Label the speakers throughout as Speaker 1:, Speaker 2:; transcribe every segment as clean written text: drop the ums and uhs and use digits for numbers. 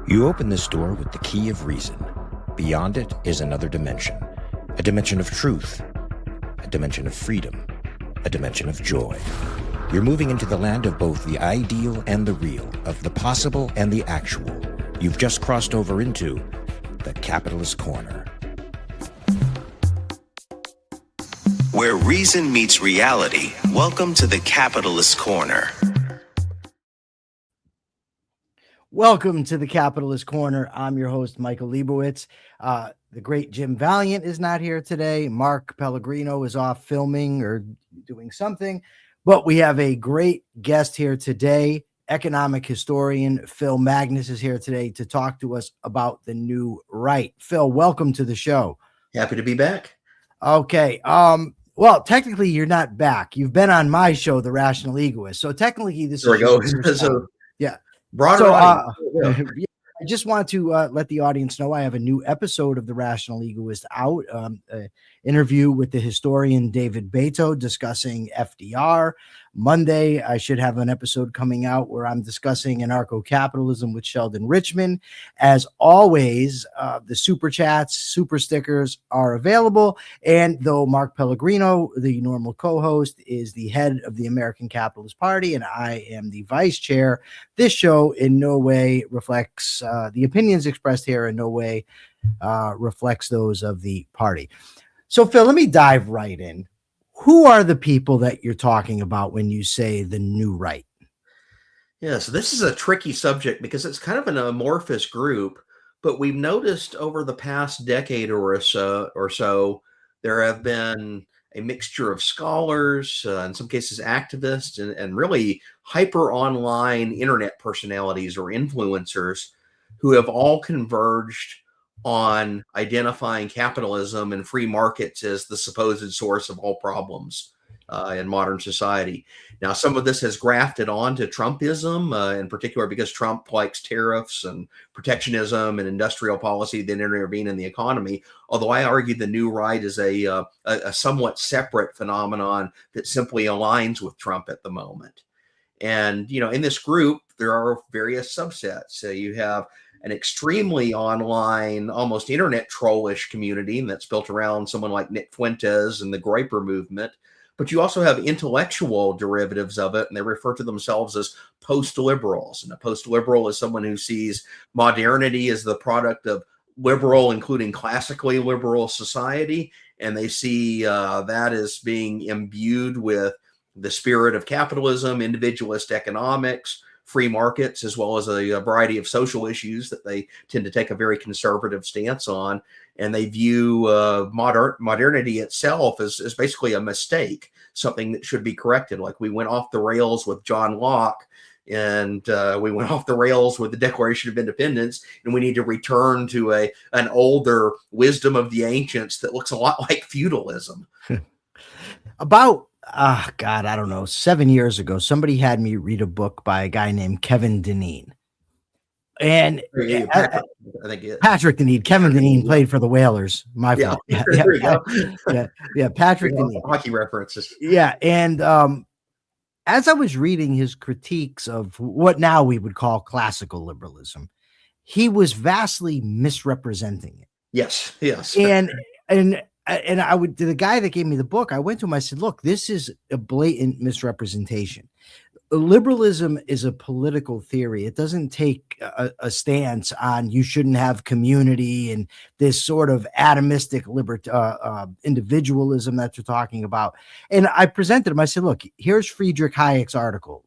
Speaker 1: You open this door with the key of reason. Beyond it is another dimension, a dimension of truth, a dimension of freedom, a dimension of joy. You're moving into the land of both the ideal and the real, of the possible and the actual. You've just crossed over into the Capitalist Corner.
Speaker 2: Where reason meets reality, welcome to the Capitalist Corner.
Speaker 3: Welcome to the Capitalist Corner. I'm your host, Michael Leibowitz. The great Jim Valiant is not here today. Mark Pellegrino is off filming or doing something. But we have a great guest here today. Economic historian Phil Magness is here today to talk to us about the new right. Phil, welcome to the show.
Speaker 4: Happy to be back.
Speaker 3: Okay. Well, technically, you're not back. You've been on my show, The Rational Egoist. So technically, this
Speaker 4: there
Speaker 3: is
Speaker 4: we go. So,
Speaker 3: yeah.
Speaker 4: Broader audience.
Speaker 3: I just want to let the audience know I have a new episode of The Rational Egoist out, interview with the historian David Beto discussing FDR. Monday, I should have an episode coming out where I'm discussing anarcho-capitalism with Sheldon Richman. As always, the super chats, super stickers are available. And though Mark Pellegrino, the normal co-host, is the head of the American Capitalist Party, and I am the vice chair, this show in no way reflects the opinions expressed here in no way reflects those of the party. So, Phil, let me dive right in. Who are the people that you're talking about when you say the new right?
Speaker 4: Yeah, so this is a tricky subject because it's kind of an amorphous group, but we've noticed over the past decade or so, there have been a mixture of scholars, in some cases activists, and really hyper online internet personalities or influencers who have all converged on identifying capitalism and free markets as the supposed source of all problems in modern society. Now, some of this has grafted onto Trumpism, in particular because Trump likes tariffs and protectionism and industrial policy that intervene in the economy. Although I argue the new right is a somewhat separate phenomenon that simply aligns with Trump at the moment. And, in this group, there are various subsets. So you have an extremely online, almost internet trollish community that's built around someone like Nick Fuentes and the Groyper movement. But you also have intellectual derivatives of it, and they refer to themselves as post-liberals. And a post-liberal is someone who sees modernity as the product of liberal, including classically liberal society, and they see that as being imbued with the spirit of capitalism, individualist economics, free markets, as well as a variety of social issues that they tend to take a very conservative stance on. And they view modernity itself as basically a mistake, something that should be corrected. Like we went off the rails with John Locke, and we went off the rails with the Declaration of Independence, and we need to return to an older wisdom of the ancients that looks a lot like feudalism.
Speaker 3: About I don't know, 7 years ago, somebody had me read a book by a guy named Kevin Deneen. And Patrick Deneen. Kevin Deneen played for the Whalers. My fault. Yeah, Patrick Deneen.
Speaker 4: Hockey references.
Speaker 3: Yeah, and as I was reading his critiques of what now we would call classical liberalism, he was vastly misrepresenting it.
Speaker 4: Yes.
Speaker 3: And I would, to the guy that gave me the book, I went to him, I said, look, this is a blatant misrepresentation. Liberalism is a political theory. It doesn't take a stance on you shouldn't have community and this sort of atomistic individualism that you're talking about. And I presented him, I said, look, here's Friedrich Hayek's article,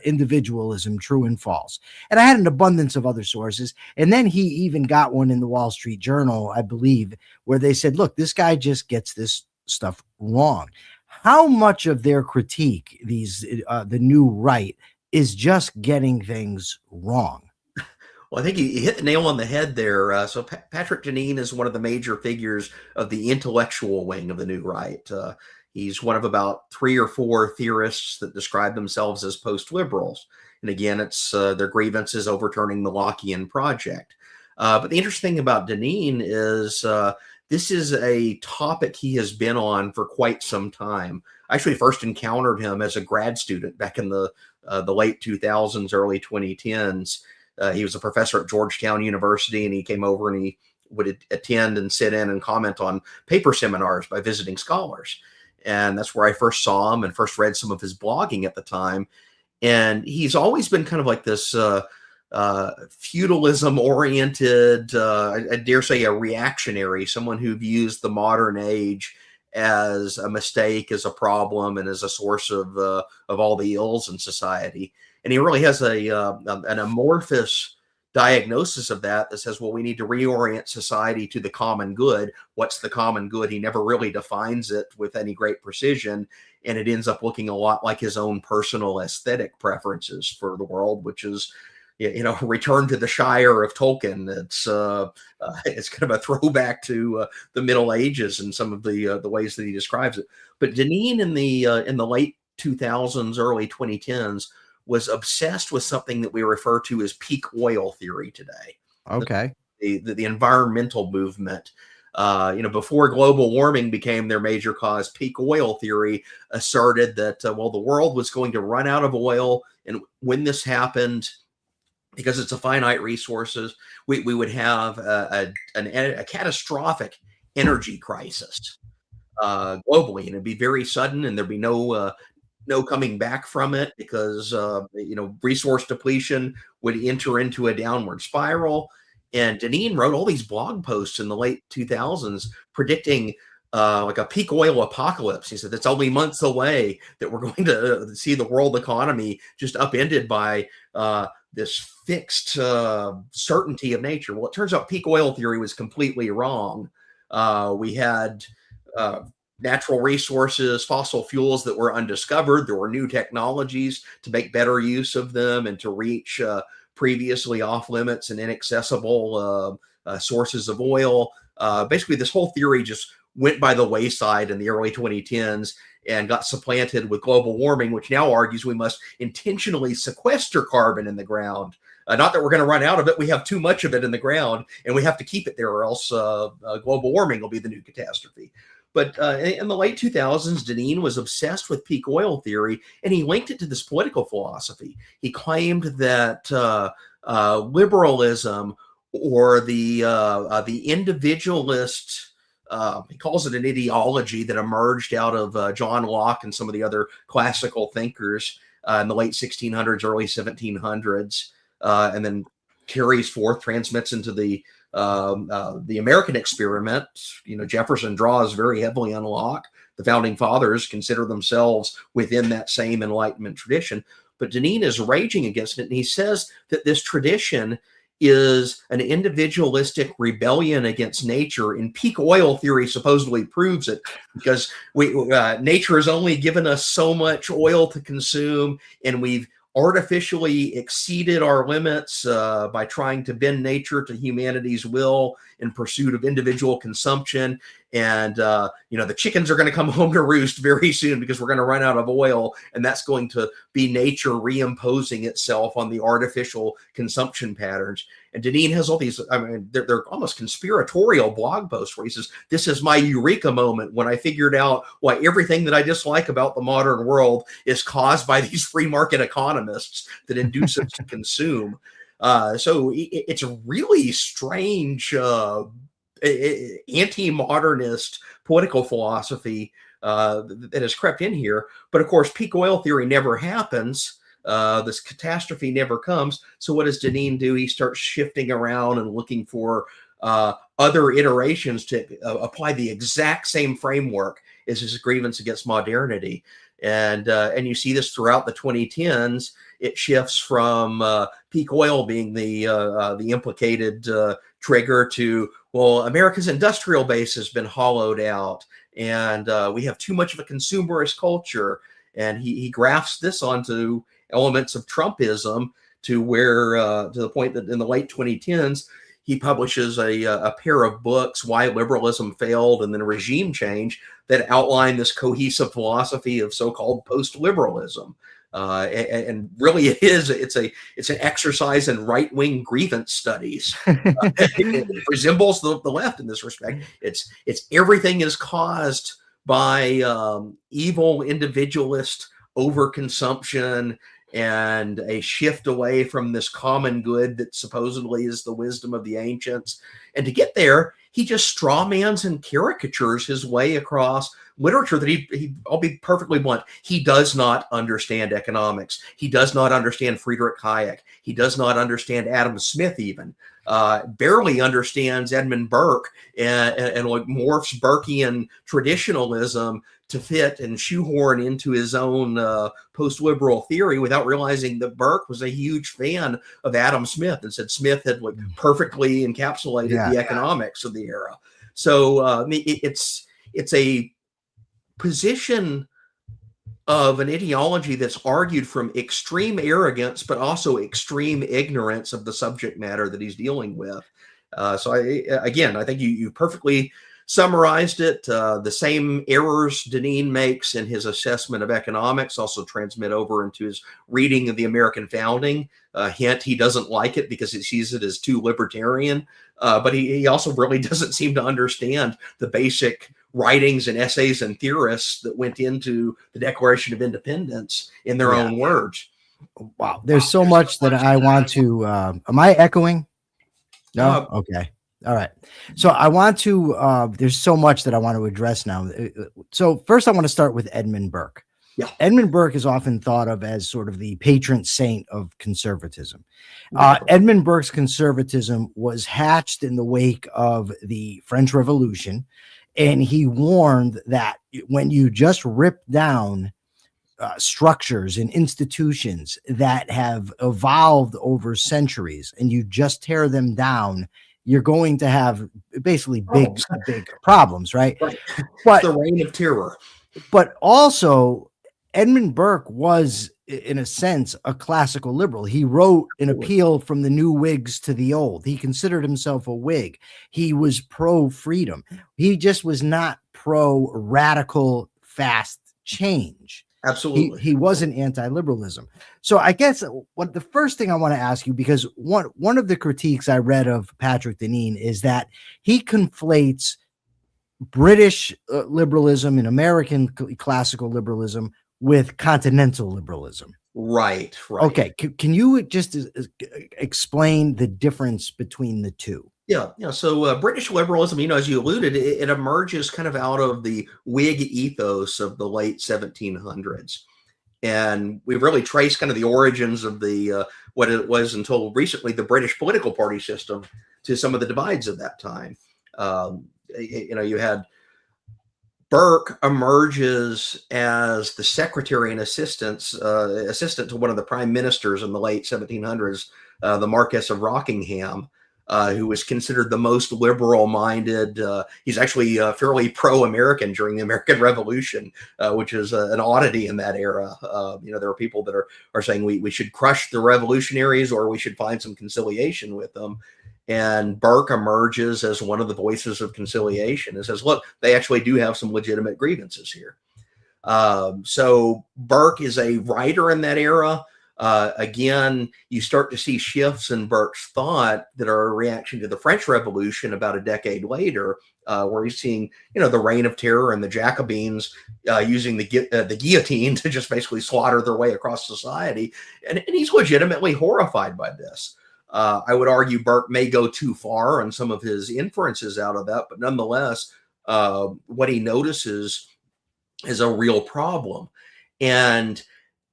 Speaker 3: Individualism, True and False. And I had an abundance of other sources. And then he even got one in the Wall Street Journal, I believe, where they said, look, this guy just gets this stuff wrong. How much of their critique, the new right, is just getting things wrong?
Speaker 4: Well, I think you hit the nail on the head there. So Patrick Deneen is one of the major figures of the intellectual wing of the new right. He's one of about 3 or 4 theorists that describe themselves as post-liberals. And again, it's their grievance is overturning the Lockean project. But the interesting thing about Deneen is this is a topic he has been on for quite some time. I actually first encountered him as a grad student back in the late 2000s, early 2010s. He was a professor at Georgetown University, and he came over and he would attend and sit in and comment on paper seminars by visiting scholars. And that's where I first saw him and first read some of his blogging at the time. And he's always been kind of like this feudalism oriented, I dare say a reactionary, someone who views the modern age as a mistake, as a problem, and as a source of all the ills in society. And he really has an amorphous diagnosis of that says, well, we need to reorient society to the common good. What's the common good? He never really defines it with any great precision, and it ends up looking a lot like his own personal aesthetic preferences for the world, which is, Return to the Shire of Tolkien. It's kind of a throwback to the Middle Ages and some of the ways that he describes it. But Deneen in the late 2000s, early 2010s, was obsessed with something that we refer to as peak oil theory today.
Speaker 3: Okay.
Speaker 4: The environmental movement. Before global warming became their major cause, peak oil theory asserted that, the world was going to run out of oil. And when this happened, because it's a finite resources, we would have a catastrophic energy crisis globally. And it'd be very sudden, and there'd be no coming back from it, because resource depletion would enter into a downward spiral. And Deneen wrote all these blog posts in the late 2000s predicting like a peak oil apocalypse. He said it's only months away that we're going to see the world economy just upended by this fixed certainty of nature. Well, it turns out peak oil theory was completely wrong. We had natural resources, fossil fuels that were undiscovered. There were new technologies to make better use of them and to reach previously off limits and inaccessible sources of oil. Basically, this whole theory just went by the wayside in the early 2010s and got supplanted with global warming, which now argues we must intentionally sequester carbon in the ground. Not that we're going to run out of it. We have too much of it in the ground, and we have to keep it there, or else global warming will be the new catastrophe. But in the late 2000s, Deneen was obsessed with peak oil theory, and he linked it to this political philosophy. He claimed that liberalism, or the individualist, he calls it an ideology that emerged out of John Locke and some of the other classical thinkers in the late 1600s, early 1700s, and then carries forth, transmits into the American experiment. Jefferson draws very heavily on Locke. The founding fathers consider themselves within that same Enlightenment tradition. But Deneen is raging against it, and he says that this tradition is an individualistic rebellion against nature, and peak oil theory supposedly proves it, because nature has only given us so much oil to consume, and we've artificially exceeded our limits by trying to bend nature to humanity's will in pursuit of individual consumption. And, the chickens are going to come home to roost very soon, because we're going to run out of oil. And that's going to be nature reimposing itself on the artificial consumption patterns. And Deneen has all these, they're almost conspiratorial blog posts where he says, this is my eureka moment when I figured out why everything that I dislike about the modern world is caused by these free market economists that induce us to consume. So it's a really strange anti-modernist political philosophy that has crept in here. But of course, peak oil theory never happens. This catastrophe never comes. So what does Deneen do? He starts shifting around and looking for other iterations to apply the exact same framework as his grievance against modernity. And you see this throughout the 2010s. It shifts from peak oil being the implicated trigger to, well, America's industrial base has been hollowed out, and we have too much of a consumerist culture. And he grafts this onto elements of Trumpism to where, to the point that in the late 2010s, he publishes a pair of books, Why Liberalism Failed and then Regime Change, that outline this cohesive philosophy of so-called post-liberalism. And really it's an exercise in right-wing grievance studies. It resembles the left in this respect. It's everything is caused by evil individualist overconsumption and a shift away from this common good that supposedly is the wisdom of the ancients. And to get there, he just strawmans and caricatures his way across literature that I'll be perfectly blunt, he does not understand economics. He does not understand Friedrich Hayek. He does not understand Adam Smith even. Barely understands Edmund Burke and like morphs Burkean traditionalism to fit and shoehorn into his own post-liberal theory without realizing that Burke was a huge fan of Adam Smith and said Smith had like perfectly encapsulated the economics of the era. So it's a position of an ideology that's argued from extreme arrogance, but also extreme ignorance of the subject matter that he's dealing with. So I think you perfectly summarized it. The same errors Deneen makes in his assessment of economics also transmit over into his reading of the American founding. Hint, he doesn't like it because he sees it as too libertarian, but he also really doesn't seem to understand the basic writings and essays and theorists that went into the Declaration of Independence in their own words.
Speaker 3: Wow. There's so much that I want to, am I echoing? No? Okay. All right. So I want to, there's so much that I want to address now. So first I want to start with Edmund Burke.
Speaker 4: Yeah.
Speaker 3: Edmund Burke is often thought of as sort of the patron saint of conservatism. Edmund Burke's conservatism was hatched in the wake of the French Revolution. And he warned that when you just rip down structures and institutions that have evolved over centuries and you just tear them down, you're going to have basically big problems, right?
Speaker 4: But the reign of terror.
Speaker 3: But also, Edmund Burke was, in a sense, a classical liberal. He wrote an appeal from the new Whigs to the old. He considered himself a Whig. He was pro-freedom. He just was not pro-radical, fast change.
Speaker 4: Absolutely.
Speaker 3: He wasn't anti-liberalism. So I guess what the first thing I want to ask you, because one of the critiques I read of Patrick Deneen is that he conflates British liberalism and American classical liberalism with continental liberalism.
Speaker 4: Right.
Speaker 3: Okay. Can you just explain the difference between the two?
Speaker 4: Yeah. So British liberalism, as you alluded, it emerges kind of out of the Whig ethos of the late 1700s. And we really trace kind of the origins of the what it was until recently, the British political party system, to some of the divides of that time. You had Burke emerges as the secretary and assistant to one of the prime ministers in the late 1700s, the Marquess of Rockingham, who was considered the most liberal-minded. He's actually fairly pro-American during the American Revolution, which is an oddity in that era. There are people that are saying we should crush the revolutionaries or we should find some conciliation with them. And Burke emerges as one of the voices of conciliation and says, look, they actually do have some legitimate grievances here. So Burke is a writer in that era. Again, you start to see shifts in Burke's thought that are a reaction to the French Revolution about a decade later, where he's seeing, the reign of terror and the Jacobins using the guillotine to just basically slaughter their way across society. And he's legitimately horrified by this. I would argue Burke may go too far on some of his inferences out of that, but nonetheless, what he notices is a real problem. And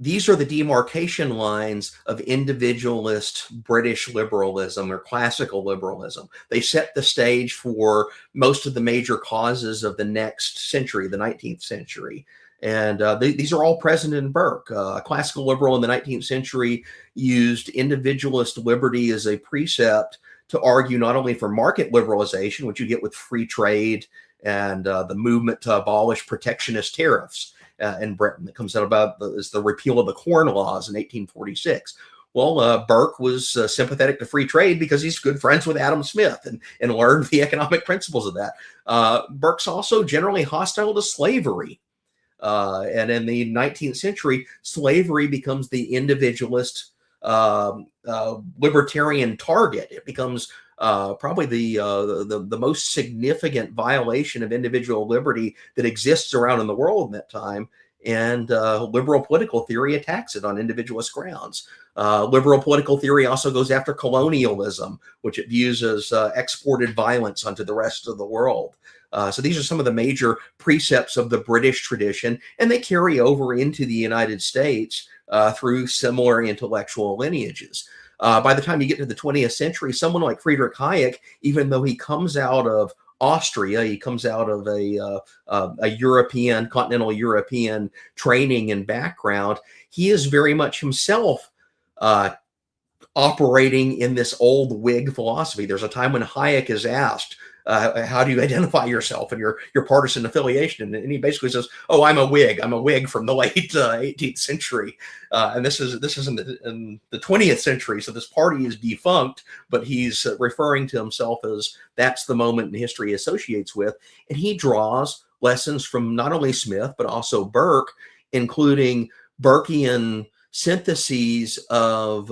Speaker 4: these are the demarcation lines of individualist British liberalism or classical liberalism. They set the stage for most of the major causes of the next century, the 19th century. And these are all present in Burke. Classical liberal in the 19th century used individualist liberty as a precept to argue not only for market liberalization, which you get with free trade and the movement to abolish protectionist tariffs in Britain that comes out about the repeal of the Corn Laws in 1846. Well, Burke was sympathetic to free trade because he's good friends with Adam Smith and learned the economic principles of that. Burke's also generally hostile to slavery. And in the 19th century, slavery becomes the individualist libertarian target. It becomes probably the most significant violation of individual liberty that exists around in the world in that time. and liberal political theory attacks it on individualist grounds. Liberal political theory also goes after colonialism, which it views as exported violence onto the rest of the world. So these are some of the major precepts of the British tradition, and they carry over into the United States through similar intellectual lineages. By the time you get to the 20th century, someone like Friedrich Hayek, even though he comes out of Austria, he comes out of a European, continental European training and background, he is very much himself operating in this old Whig philosophy. There's a time when Hayek is asked, how do you identify yourself and your partisan affiliation? And he basically says, "Oh, I'm a Whig. I'm a Whig from the late 18th century." And this is in the 20th century. So this party is defunct, but he's referring to himself as that's the moment in history he associates with. And he draws lessons from not only Smith, but also Burke, including Burkean syntheses of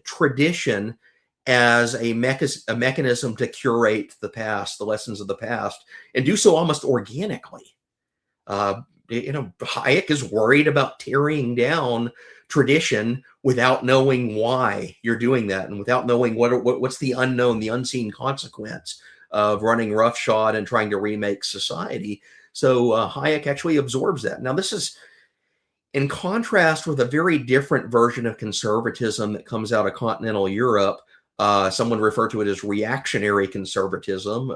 Speaker 4: tradition as a mechanism to curate the past, the lessons of the past, and do so almost organically. Hayek is worried about tearing down tradition without knowing why you're doing that, and without knowing what's the unknown, the unseen consequence of running roughshod and trying to remake society. So Hayek actually absorbs that. Now, this is in contrast with a very different version of conservatism that comes out of continental Europe. Someone referred to it as reactionary conservatism.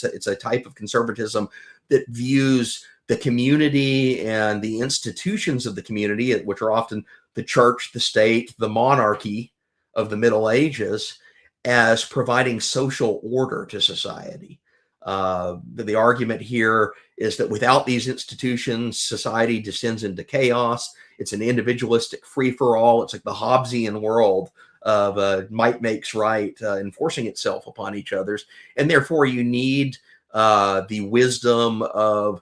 Speaker 4: It's a type of conservatism that views the community and the institutions of the community, which are often the church, the state, the monarchy of the Middle Ages, as providing social order to society. The argument here is that without these institutions, society descends into chaos. It's an individualistic free-for-all. It's like the Hobbesian world of might makes right, enforcing itself upon each other's. And therefore, you need the wisdom of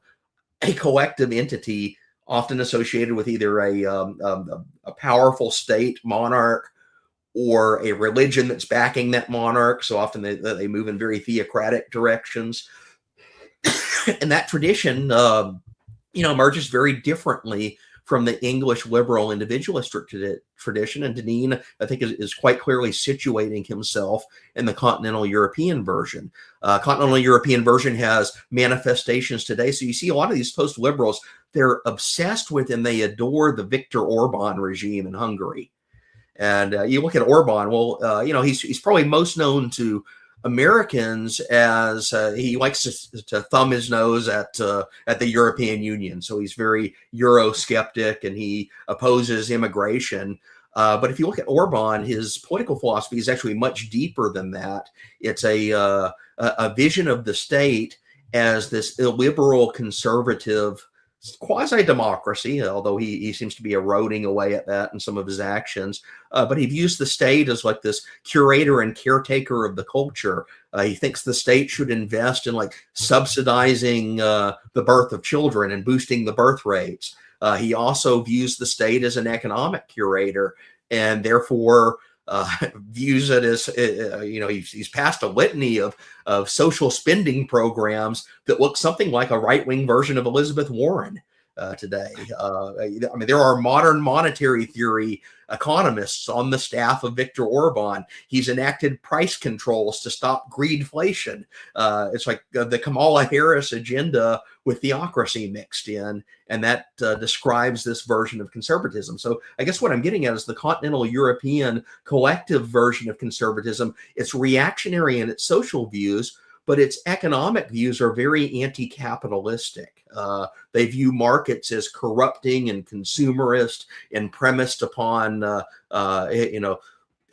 Speaker 4: a collective entity, often associated with either a powerful state monarch or a religion that's backing that monarch. So often they move in very theocratic directions. And that tradition, emerges very differently from the English liberal individualist tradition. And Deneen, I think, is quite clearly situating himself in the continental European version. Continental European version has manifestations today. So you see a lot of these post-liberals, they're obsessed with and they adore the Viktor Orban regime in Hungary. And you look at Orban, well, he's probably most known to Americans as he likes to thumb his nose at the European Union. So he's very Eurosceptic and he opposes immigration. But if you look at Orban, his political philosophy is actually much deeper than that. It's a vision of the state as this illiberal conservative quasi-democracy, although he seems to be eroding away at that in some of his actions. But he views the state as like this curator and caretaker of the culture. He thinks the state should invest in like subsidizing the birth of children and boosting the birth rates. He also views the state as an economic curator, and therefore views it as, he's passed a litany of social spending programs that look something like a right-wing version of Elizabeth Warren today. There are modern monetary theory economists on the staff of Viktor Orban. He's enacted price controls to stop greedflation. It's like the Kamala Harris agenda with theocracy mixed in, and that describes this version of conservatism. So I guess what I'm getting at is the continental European collective version of conservatism. It's reactionary in its social views, but its economic views are very anti-capitalistic. They view markets as corrupting and consumerist and premised upon,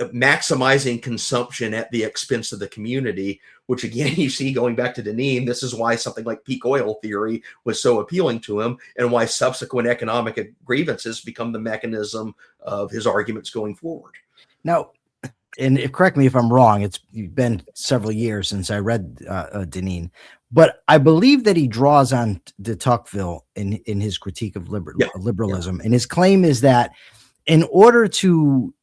Speaker 4: maximizing consumption at the expense of the community, which again, you see going back to Deneen, this is why something like peak oil theory was so appealing to him and why subsequent economic grievances become the mechanism of his arguments going forward.
Speaker 3: Now, and correct me if I'm wrong, it's been several years since I read Deneen, but I believe that he draws on de Tocqueville in his critique of liberalism. Yeah. And his claim is that in order to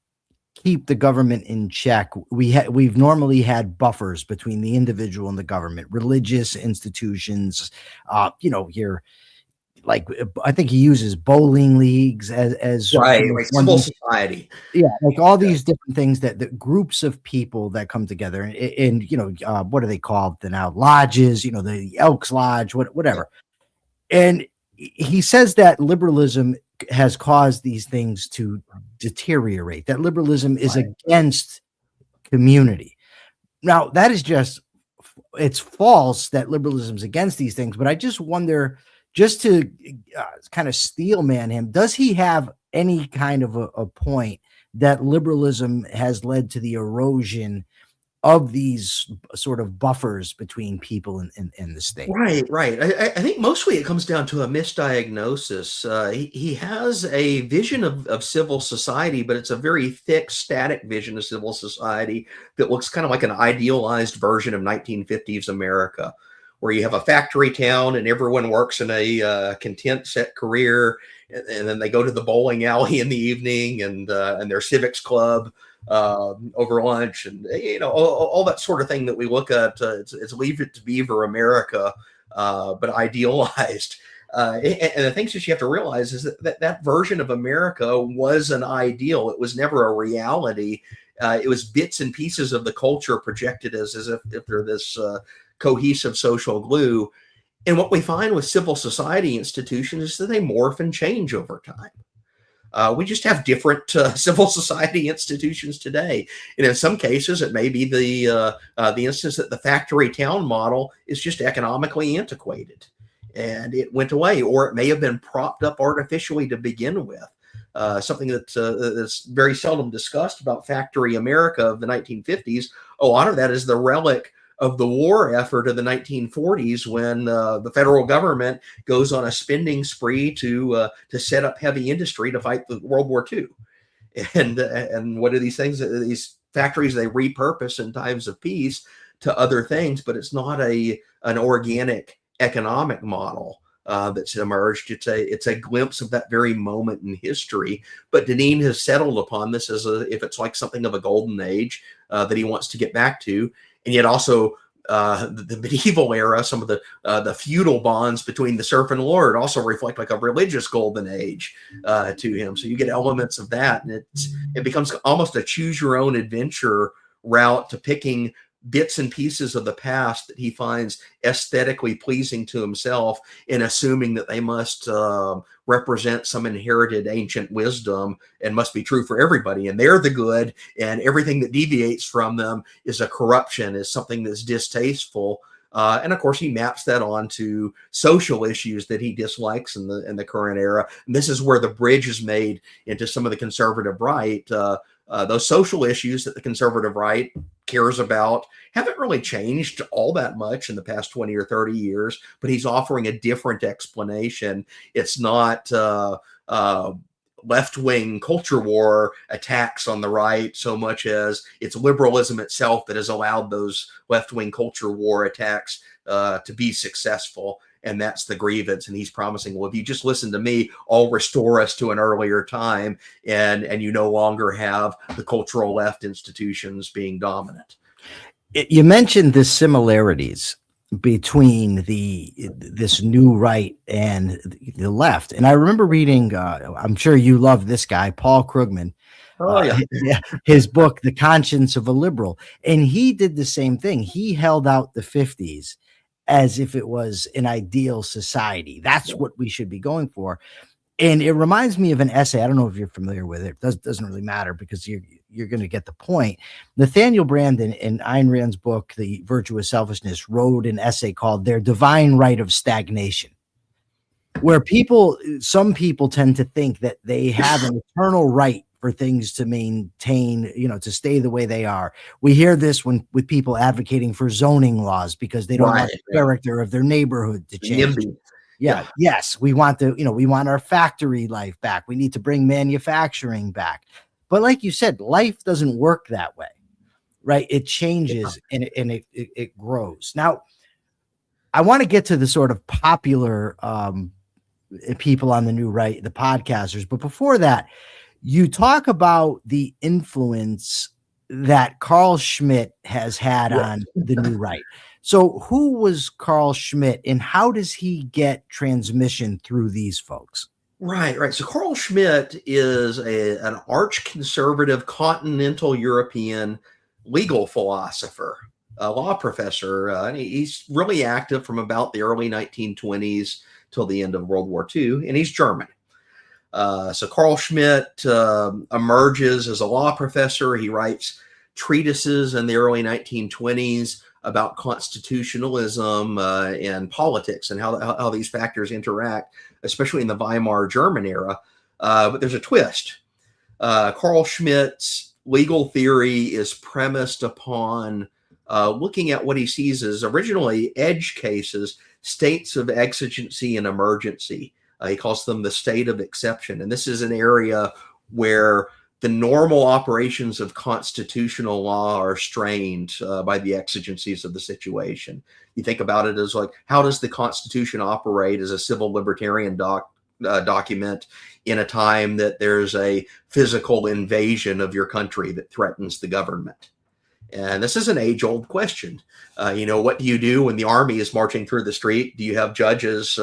Speaker 3: keep the government in check, we've normally had buffers between the individual and the government, religious institutions, like I think he uses bowling leagues as
Speaker 4: Right,
Speaker 3: sort of
Speaker 4: like
Speaker 3: one
Speaker 4: civil society.
Speaker 3: yeah, like all these different things that groups of people that come together and what are they called now? Lodges, the Elks Lodge, whatever. And he says that liberalism has caused these things to deteriorate, that liberalism is
Speaker 4: Right.
Speaker 3: against community. Now, that is just, it's false that liberalism's against these things, but I just wonder, just to kind of steel man him, does he have any kind of a point that liberalism has led to the erosion of these sort of buffers between people and the state?
Speaker 4: Right, right. I think mostly it comes down to a misdiagnosis. He has a vision of civil society, but it's a very thick, static vision of civil society that looks kind of like an idealized version of 1950s America, where you have a factory town and everyone works in a content set career, and then they go to the bowling alley in the evening and their civics club over lunch, and all that sort of thing that we look at. It's Leave It to Beaver America, but idealized. And the things that you have to realize is that version of America was an ideal. It was never a reality. It was bits and pieces of the culture projected as if they're this cohesive social glue. And what we find with civil society institutions is that they morph and change over time. We just have different civil society institutions today, and in some cases, it may be the instance that the factory town model is just economically antiquated, and it went away, or it may have been propped up artificially to begin with. Something that's very seldom discussed about factory America of the 1950s. A lot of that is the relic of the war effort of the 1940s, when the federal government goes on a spending spree to set up heavy industry to fight the World War II. And what are these things? These factories they repurpose in times of peace to other things, but it's not an organic economic model that's emerged. It's a glimpse of that very moment in history. But Deneen has settled upon this as if it's like something of a golden age that he wants to get back to. And yet also the medieval era, some of the feudal bonds between the serf and lord also reflect like a religious golden age to him. So you get elements of that, and it becomes almost a choose your own adventure route to picking bits and pieces of the past that he finds aesthetically pleasing to himself, and assuming that they must represent some inherited ancient wisdom and must be true for everybody, and they're the good, and everything that deviates from them is a corruption, is something that's distasteful. And of course, he maps that onto social issues that he dislikes in the current era. And this is where the bridge is made into some of the conservative right. Those social issues that the conservative right cares about haven't really changed all that much in the past 20 or 30 years, but he's offering a different explanation. It's not left-wing culture war attacks on the right so much as it's liberalism itself that has allowed those left-wing culture war attacks to be successful. And that's the grievance. And he's promising, well, if you just listen to me, I'll restore us to an earlier time, and you no longer have the cultural left institutions being dominant.
Speaker 3: You mentioned the similarities between this new right and the left. And I remember reading, I'm sure you love this guy, Paul Krugman.
Speaker 4: Oh, yeah.
Speaker 3: His book, The Conscience of a Liberal. And he did the same thing. He held out the 50s as if it was an ideal society. That's what we should be going for. And it reminds me of an essay. I don't know if you're familiar with it. It doesn't really matter because you're going to get the point. Nathaniel Branden in Ayn Rand's book, The Virtue of Selfishness, wrote an essay called Their Divine Right of Stagnation, where some people tend to think that they have an eternal right for things to maintain, to stay the way they are. We hear this with people advocating for zoning laws because they don't want the character of their neighborhood to change. Yeah. Yes. We want we want our factory life back. We need to bring manufacturing back. But like you said, life doesn't work that way, right? It changes and it grows. Now, I want to get to the sort of popular people on the new right, the podcasters. But before that, you talk about the influence that Carl Schmitt has had on the New Right. So who was Carl Schmitt, and how does he get transmission through these folks?
Speaker 4: Right. So Carl Schmitt is an arch conservative continental European legal philosopher, a law professor. And he's really active from about the early 1920s till the end of World War II, and he's German. So Carl Schmitt emerges as a law professor. He writes treatises in the early 1920s about constitutionalism and politics and how these factors interact, especially in the Weimar German era. But there's a twist. Carl Schmitt's legal theory is premised upon looking at what he sees as originally edge cases, states of exigency and emergency. He calls them the state of exception. And this is an area where the normal operations of constitutional law are strained by the exigencies of the situation. You think about it as like, how does the Constitution operate as a civil libertarian document in a time that there's a physical invasion of your country that threatens the government? And this is an age-old question. What do you do when the army is marching through the street? Do you have judges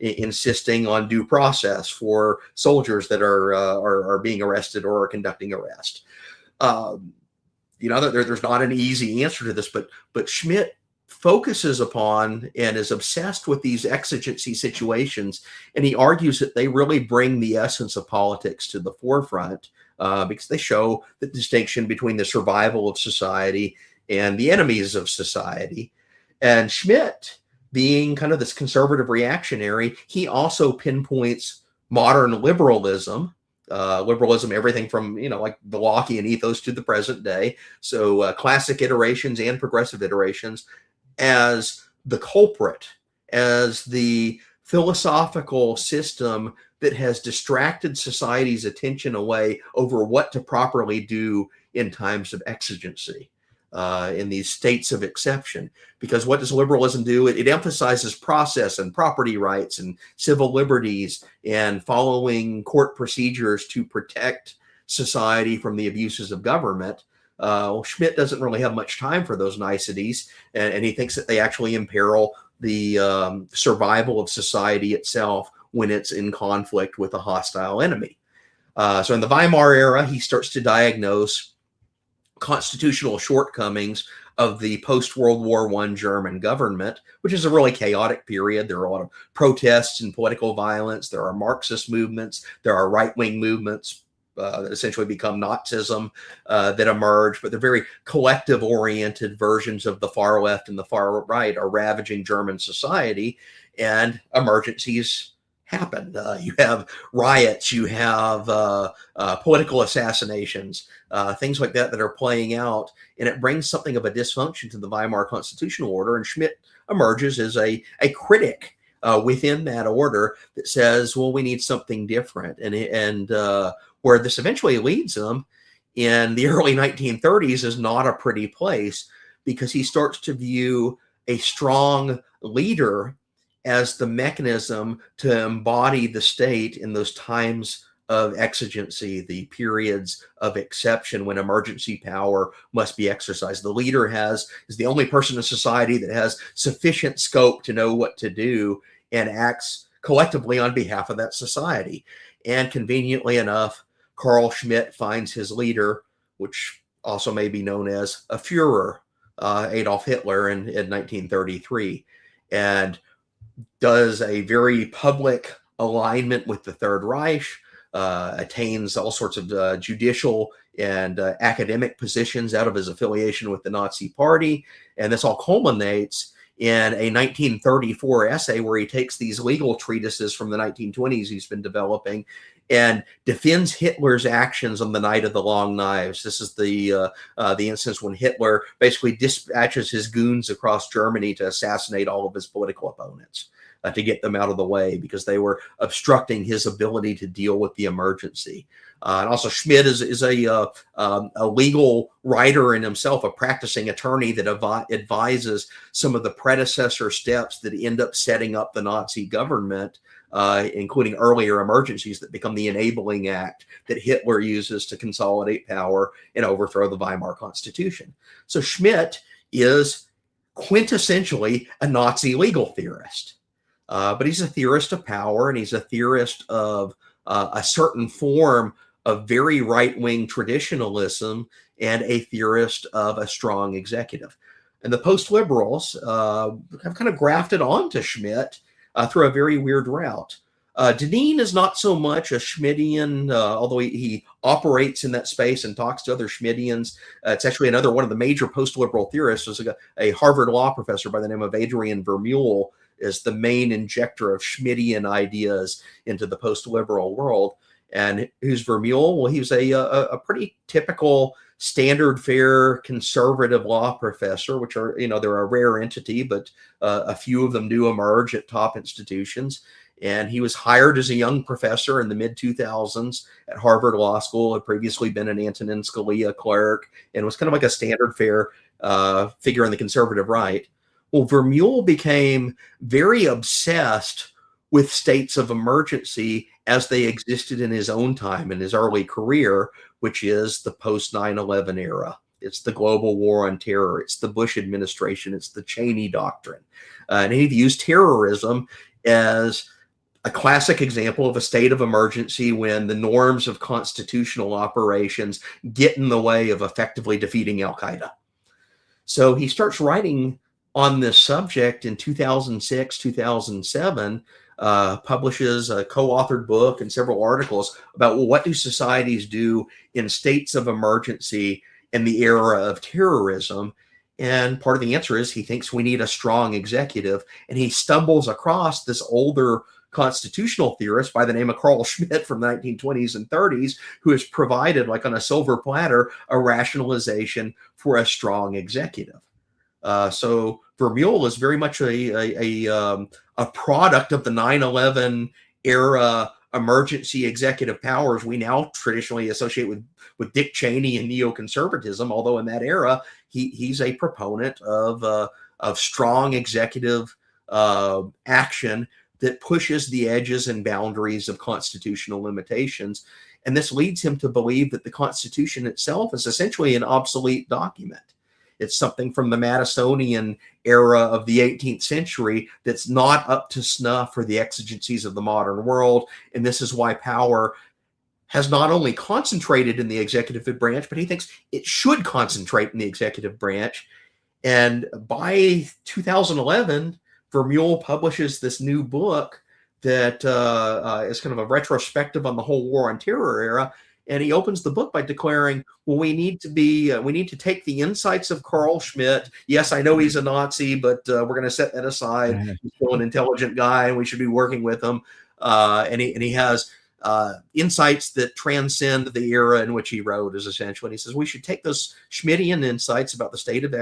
Speaker 4: insisting on due process for soldiers that are being arrested or are conducting arrest? There's not an easy answer to this, but Schmitt focuses upon and is obsessed with these exigency situations, and he argues that they really bring the essence of politics to the forefront. Because they show the distinction between the survival of society and the enemies of society. And Schmitt, being kind of this conservative reactionary, he also pinpoints modern liberalism, everything from, like the Lockean ethos to the present day. So classic iterations and progressive iterations as the culprit, as the philosophical system that has distracted society's attention away over what to properly do in times of exigency, in these states of exception. Because what does liberalism do? It emphasizes process and property rights and civil liberties and following court procedures to protect society from the abuses of government. Schmitt doesn't really have much time for those niceties, and he thinks that they actually imperil the survival of society itself when it's in conflict with a hostile enemy. So in the Weimar era, he starts to diagnose constitutional shortcomings of the post-World War I German government, which is a really chaotic period. There are a lot of protests and political violence. There are Marxist movements. There are right-wing movements that essentially become Nazism that emerge, but they're very collective-oriented versions of the far left and the far right are ravaging German society, and emergencies happen. You have riots, you have political assassinations, things like that are playing out, and it brings something of a dysfunction to the Weimar constitutional order. And Schmitt emerges as a critic within that order that says, well, we need something different. And where this eventually leads him in the early 1930s is not a pretty place, because he starts to view a strong leader as the mechanism to embody the state in those times of exigency, the periods of exception when emergency power must be exercised. The leader is the only person in society that has sufficient scope to know what to do and acts collectively on behalf of that society. And conveniently enough, Carl Schmitt finds his leader, which also may be known as a Führer, Adolf Hitler in 1933, and does a very public alignment with the Third Reich, attains all sorts of judicial and academic positions out of his affiliation with the Nazi Party. And this all culminates in a 1934 essay where he takes these legal treatises from the 1920s he's been developing and defends Hitler's actions on the Night of the Long Knives. This is the instance when Hitler basically dispatches his goons across Germany to assassinate all of his political opponents, to get them out of the way because they were obstructing his ability to deal with the emergency. And also Schmitt is a legal writer in himself, a practicing attorney that advises some of the predecessor steps that end up setting up the Nazi government including earlier emergencies that become the enabling act that Hitler uses to consolidate power and overthrow the Weimar Constitution. So Schmitt is quintessentially a Nazi legal theorist, but he's a theorist of power, and he's a theorist of a certain form of very right-wing traditionalism, and a theorist of a strong executive. And the post-liberals have kind of grafted onto Schmitt through a very weird route. Deneen is not so much a Schmittian, although he operates in that space and talks to other Schmittians. It's actually another one of the major post-liberal theorists, is a Harvard law professor by the name of Adrian Vermeule, is the main injector of Schmittian ideas into the post-liberal world. And who's Vermeule? Well, he was a pretty typical standard fare conservative law professor, which are, they're a rare entity, but a few of them do emerge at top institutions. And he was hired as a young professor in the mid-2000s at Harvard Law School, had previously been an Antonin Scalia clerk, and was kind of like a standard fare figure on the conservative right. Well, Vermeule became very obsessed with states of emergency as they existed in his own time, in his early career, which is the post-9/11 era. It's the global war on terror. It's the Bush administration. It's the Cheney doctrine. And he views terrorism as a classic example of a state of emergency when the norms of constitutional operations get in the way of effectively defeating al-Qaeda. So he starts writing on this subject in 2006, 2007, publishes a co-authored book and several articles about, well, what do societies do in states of emergency in the era of terrorism? And part of the answer is he thinks we need a strong executive. And he stumbles across this older constitutional theorist by the name of Carl Schmitt from the 1920s and 30s, who has provided, like on a silver platter, a rationalization for a strong executive. So Vermeule is very much a product of the 9/11 era emergency executive powers we now traditionally associate with Dick Cheney and neoconservatism. Although in that era, he's a proponent of strong executive action that pushes the edges and boundaries of constitutional limitations. And this leads him to believe that the Constitution itself is essentially an obsolete document. It's something from the Madisonian era of the 18th century that's not up to snuff for the exigencies of the modern world. And this is why power has not only concentrated in the executive branch, but he thinks it should concentrate in the executive branch. And by 2011, Vermeule publishes this new book that is kind of a retrospective on the whole war on terror era. And he opens the book by declaring, well, we need to take the insights of Carl Schmitt. Yes, I know he's a Nazi, but we're going to set that aside. He's still an intelligent guy, and we should be working with him. And he has insights that transcend the era in which he wrote, is essential. And he says we should take those Schmittian insights about the state of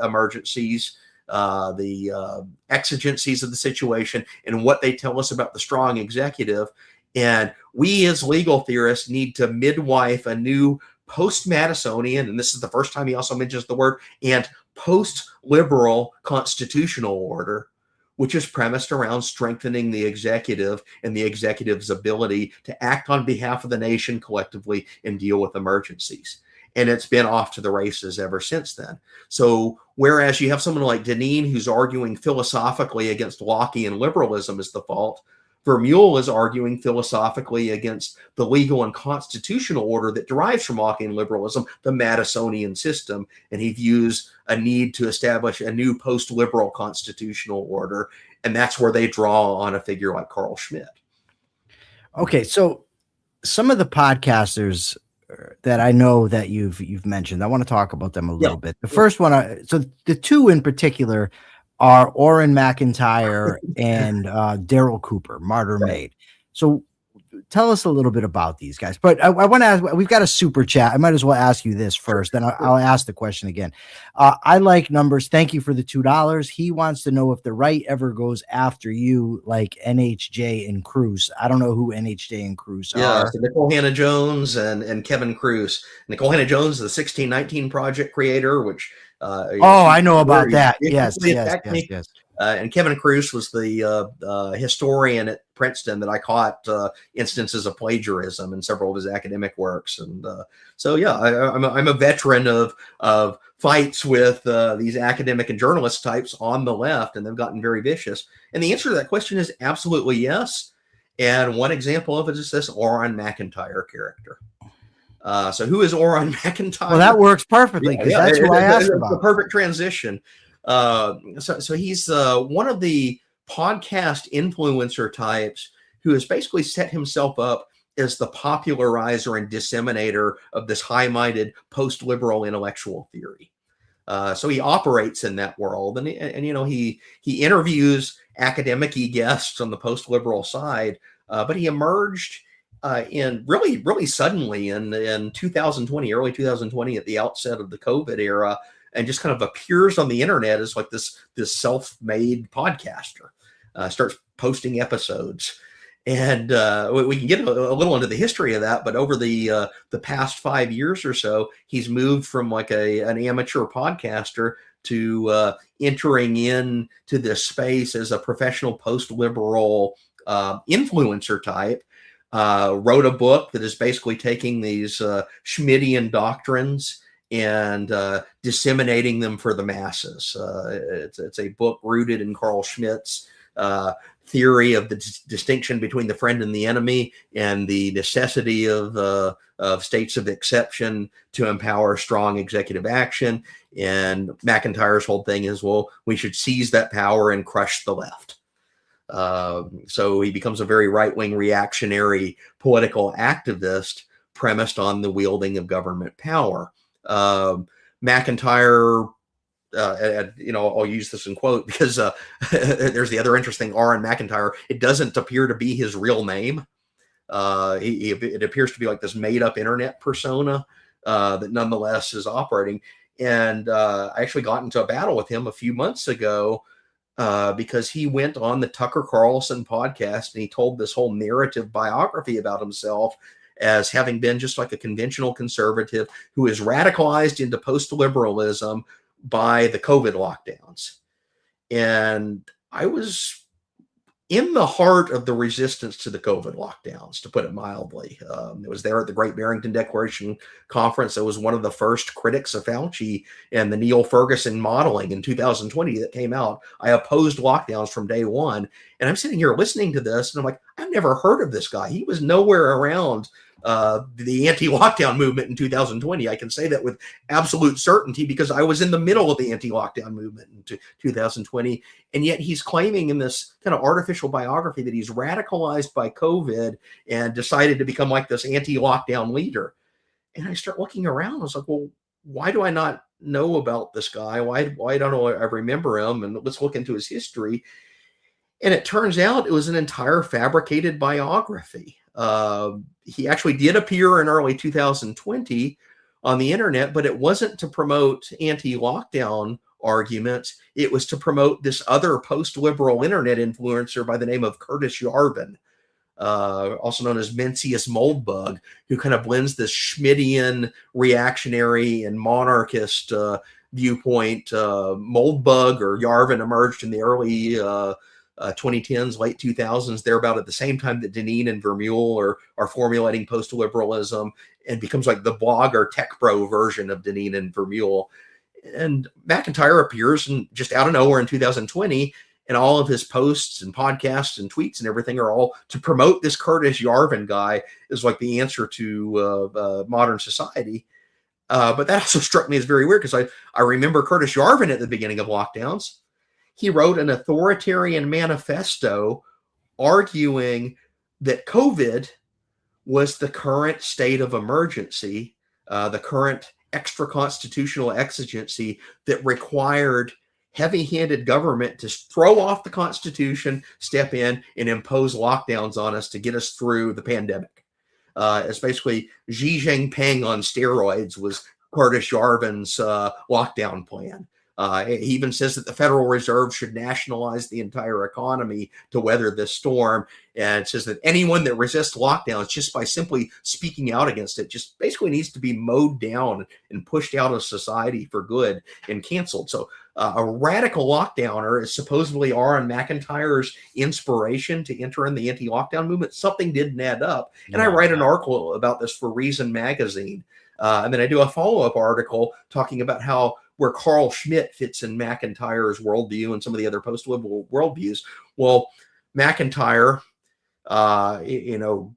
Speaker 4: emergencies, the exigencies of the situation, and what they tell us about the strong executive. And we as legal theorists need to midwife a new post-Madisonian, and this is the first time he also mentions the word, and post-liberal constitutional order, which is premised around strengthening the executive and the executive's ability to act on behalf of the nation collectively and deal with emergencies. And it's been off to the races ever since then. So whereas you have someone like Deneen who's arguing philosophically against Lockean liberalism as the fault, Vermeule is arguing philosophically against the legal and constitutional order that derives from Lockean liberalism, the Madisonian system, and he views a need to establish a new post-liberal constitutional order, and that's where they draw on a figure like Carl Schmitt.
Speaker 3: Okay, so some of the podcasters that I know that you've mentioned, I want to talk about them a little bit. The first one, so the two in particular are Orrin McIntyre and Daryl Cooper, Martyr Made. So tell us a little bit about these guys. But I want to ask, we've got a super chat. I might as well ask you this first, then I'll ask the question again. I like numbers. Thank you for the $2. He wants to know if the right ever goes after you like NHJ and Cruz. I don't know who NHJ and Cruz are.
Speaker 4: Yeah, so Nicole Hannah-Jones and Kevin Cruz. Nicole Hannah-Jones is the 1619 Project creator, which
Speaker 3: I know about that. Yes.
Speaker 4: And Kevin Kruse was the historian at Princeton that I caught instances of plagiarism in several of his academic works. And so, yeah, I'm a veteran of fights with these academic and journalist types on the left, and they've gotten very vicious. And the answer to that question is absolutely yes. And one example of it is this Oron McIntyre character. So who is Oron McIntyre?
Speaker 3: Well, that works perfectly, because that's who I asked about.
Speaker 4: The perfect transition. So he's one of the podcast influencer types who has basically set himself up as the popularizer and disseminator of this high-minded post-liberal intellectual theory. So he operates in that world, and you know, he interviews academic-y guests on the post-liberal side, but he emerged in really suddenly in 2020, early 2020, at the outset of the COVID era, and just kind of appears on the internet as like this self-made podcaster, starts posting episodes. And we can get a little into the history of that, but over the past 5 years or so, he's moved from like an amateur podcaster to entering into this space as a professional post-liberal influencer type. Wrote a book that is basically taking these Schmittian doctrines and disseminating them for the masses. It's a book rooted in Carl Schmitt's theory of the distinction between the friend and the enemy, and the necessity of states of exception to empower strong executive action. And McIntyre's whole thing is, well, we should seize that power and crush the left. So he becomes a very right-wing reactionary political activist premised on the wielding of government power. McIntyre, you know, I'll use this in quote because there's the other interesting Oron McIntyre. It doesn't appear to be his real name. It appears to be like this made-up internet persona that nonetheless is operating. And I actually got into a battle with him a few months ago because he went on the Tucker Carlson podcast and he told this whole narrative biography about himself as having been just like a conventional conservative who is radicalized into post-liberalism by the COVID lockdowns. And I was in the heart of the resistance to the COVID lockdowns, to put it mildly. It was there at the Great Barrington Declaration Conference. I was one of the first critics of Fauci and the Neil Ferguson modeling in 2020 that came out. I opposed lockdowns from day one. And I'm sitting here listening to this, and I'm like, I've never heard of this guy. He was nowhere around the anti-lockdown movement in 2020. I can say that with absolute certainty because I was in the middle of the anti-lockdown movement in 2020. And yet he's claiming in this kind of artificial biography that he's radicalized by COVID and decided to become like this anti-lockdown leader. And I start looking around. I was like, well, why do I not know about this guy? Why don't I remember him? And let's look into his history. And it turns out it was an entire fabricated biography. He actually did appear in early 2020 on the internet, but it wasn't to promote anti-lockdown arguments. It was to promote this other post-liberal internet influencer by the name of Curtis Yarvin, also known as Mencius Moldbug, who kind of blends this Schmittian reactionary and monarchist viewpoint. Moldbug or Yarvin emerged in the early 2010s, late 2000s, they're about at the same time that Deneen and Vermeule are formulating post-liberalism, and becomes like the blog or tech bro version of Deneen and Vermeule. And McIntyre appears just out of nowhere in 2020, and all of his posts and podcasts and tweets and everything are all to promote this Curtis Yarvin guy as like the answer to modern society. But that also struck me as very weird because I remember Curtis Yarvin at the beginning of lockdowns. He wrote an authoritarian manifesto arguing that COVID was the current state of emergency, the current extra-constitutional exigency that required heavy-handed government to throw off the Constitution, step in, and impose lockdowns on us to get us through the pandemic. It's basically Xi Jinping on steroids was Curtis Yarvin's lockdown plan. He even says that the Federal Reserve should nationalize the entire economy to weather this storm. And it says that anyone that resists lockdowns just by simply speaking out against it just basically needs to be mowed down and pushed out of society for good and canceled. So a radical lockdowner is supposedly Aaron McIntyre's inspiration to enter in the anti-lockdown movement. Something didn't add up. And I write an article about this for Reason magazine. And then I do a follow-up article talking about where Carl Schmitt fits in McIntyre's worldview and some of the other post-liberal worldviews. Well, McIntyre,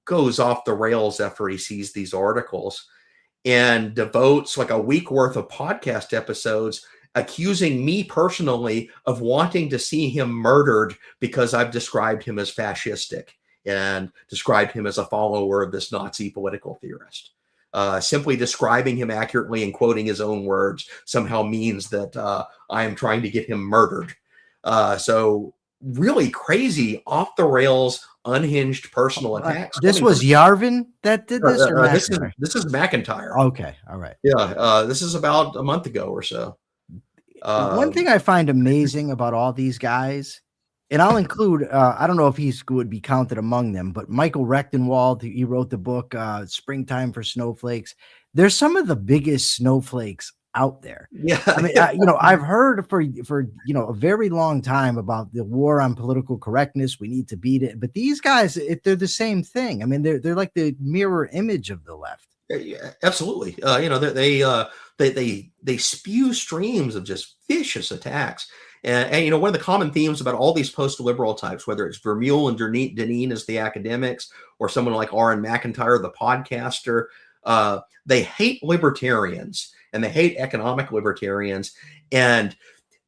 Speaker 4: goes off the rails after he sees these articles and devotes like a week worth of podcast episodes accusing me personally of wanting to see him murdered because I've described him as fascistic and described him as a follower of this Nazi political theorist. Simply describing him accurately and quoting his own words somehow means that I am trying to get him murdered. So really crazy, off the rails, unhinged personal attacks.
Speaker 3: This was Yarvin that did this? Or
Speaker 4: this is McIntyre.
Speaker 3: Okay, all right.
Speaker 4: Yeah, this is about a month ago or so.
Speaker 3: One thing I find amazing about all these guys, and I'll include, I don't know if he would be counted among them, but Michael Rechtenwald, he wrote the book, Springtime for Snowflakes. There's some of the biggest snowflakes out there.
Speaker 4: Yeah.
Speaker 3: I mean, I've heard for a very long time about the war on political correctness. We need to beat it. But these guys, they're the same thing. I mean, they're like the mirror image of the left.
Speaker 4: Yeah, absolutely. They spew streams of just vicious attacks. And one of the common themes about all these post-liberal types, whether it's Vermeule and Deneen as the academics, or someone like Aaron McIntyre, the podcaster, they hate libertarians and they hate economic libertarians. And